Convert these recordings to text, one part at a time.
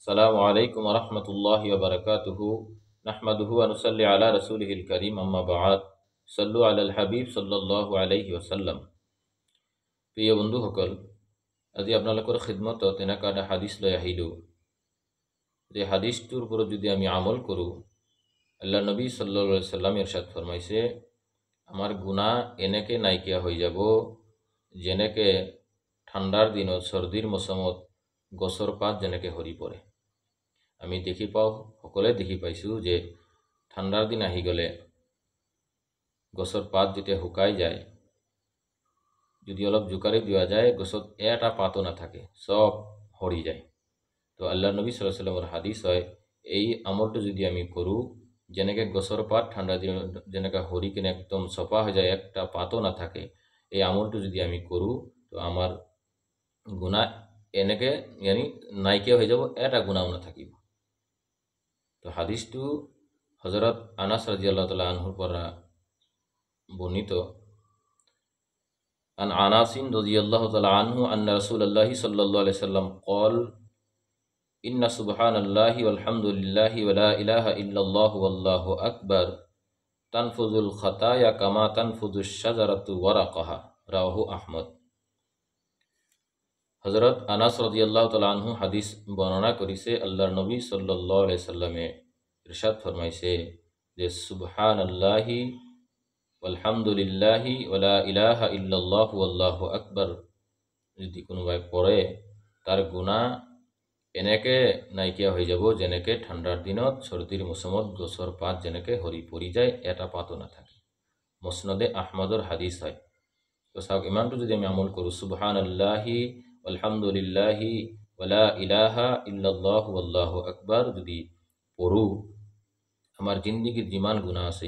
আসসালামু আলাইকুম ওয়া রাহমাতুল্লাহি ওয়া বারাকাতুহু। নাহমাদুহু ওয়া নুসাল্লি আলা রাসূলিহিল কারীম, আম্মা বা'দ। সাল্লু আলাল হাবিব সাল্লাল্লাহু আলাইহি ওয়াসাল্লাম। প্রিয় বন্ধুসকল, আজি আপোনালোকৰ খিদমতত এনেকুৱা এটা হাদিছ লৈ আহিলোঁ যে হাদিছটোৰ ওপৰত যদি আমি আমল কৰোঁ, আল্লাহ নবী সাল্লাল্লাহু আলাইহি সাল্লাম ইৰশাদ ফৰমাইছে, আমাৰ গুনাহ এনেকৈ নাইকিয়া হৈ যাব যেনেকৈ ঠাণ্ডাৰ দিনত চৰ্দিৰ মৌচমত গছৰ পাত যেনেকৈ সৰি পৰে। আমি দেখি পাওঁ, সকলোৱে দেখি পাইছোঁ যে ঠাণ্ডাৰ দিন আহি গ'লে গছৰ পাত যেতিয়া শুকাই যায়, যদি অলপ জোকাৰি দিয়া যায়, গছত এটা পাতো নাথাকে, চব সৰি যায়। তো আল্লাহ নবী সাল্লাল্লাহু আলাইহি সাল্লামৰ হাদিছ হয়, এই আমলটো যদি আমি কৰোঁ, যেনেকৈ গছৰ পাত ঠাণ্ডা দিনত যেনেকৈ সৰি কিনে একদম চফা হৈ যায়, একটা পাতো নাথাকে, এই আমলটো যদি আমি কৰোঁ তো আমাৰ গুনাহ এনেকৈ নাইকিয়া হৈ যাব, এটা গুনাহও নাথাকিব। তো হাদিছটো হযরত আনাস রাদিয়াল্লাহু তাআলা আনহুর পৰা বর্ণিত। আন আনাসিন রাদিয়াল্লাহু তাআলা আনহু আন্না রাসূলুল্লাহি সাল্লাল্লাহু আলাইহি সাল্লাম قال ইন্না সুবহানাল্লাহি ওয়াল হামদুলিল্লাহি ওয়া লা ইলাহা ইল্লাল্লাহু ওয়াল্লাহু আকবার তানফুযুল খাতায়া কামা তানফুযুশ শাজারাতু ওয়ারাকাহা। রাওয়াহু আহমদ। হযরত আনাস রাদিয়াল্লাহু তাআলা আনহু হাদিস বর্ণনা করেছে, আল্লাহর নবী সাল্লাল্লাহু আলাইহি সাল্লামে ইরশাদ ফরমাইছে যে সুবহানাল্লাহি আলহামদুলিল্লাহি ওয়া লা ইলাহা ইল্লাল্লাহু আল্লাহু আকবার যদি কোনোবাই পড়ে, তার গুনাহ এনেকে নাইকিয়া হৈ যাব যেনেকে ঠাণ্ডাৰ দিনত চৰ্দিৰ মৌচমত গছৰ পাত যেনেকে সৰি পৰি যায়, এটা পাতো নাথাকে। মুসনাদে আহমদৰ হাদিছ হয়। তো চাওক, ইমানটো যদি আমি আমল কৰোঁ, সুবহানাল্লাহি আলহামদুলিল্লাহি ওয়া লা ইলাহা ইল্লাল্লাহু আল্লাহু আকবার যদি পড়ো, আমাৰ জিন্দগীৰ যিমান গুনাহ আছে,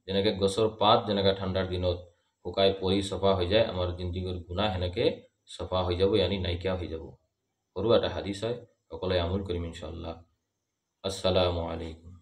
যেনেকৈ গছৰ পাত যেনেকৈ ঠাণ্ডাৰ দিনত শুকাই পৰি চফা হৈ যায়, আমাৰ জিন্দগীৰ গুনাহ সেনেকৈ চফা হৈ যাব, নাইকিয়া হৈ যাব। সৰু এটা হাদিছ হয়, সকলোৱে আমল কৰিম ইনশাআল্লাহ। আসসালামু আলাইকুম।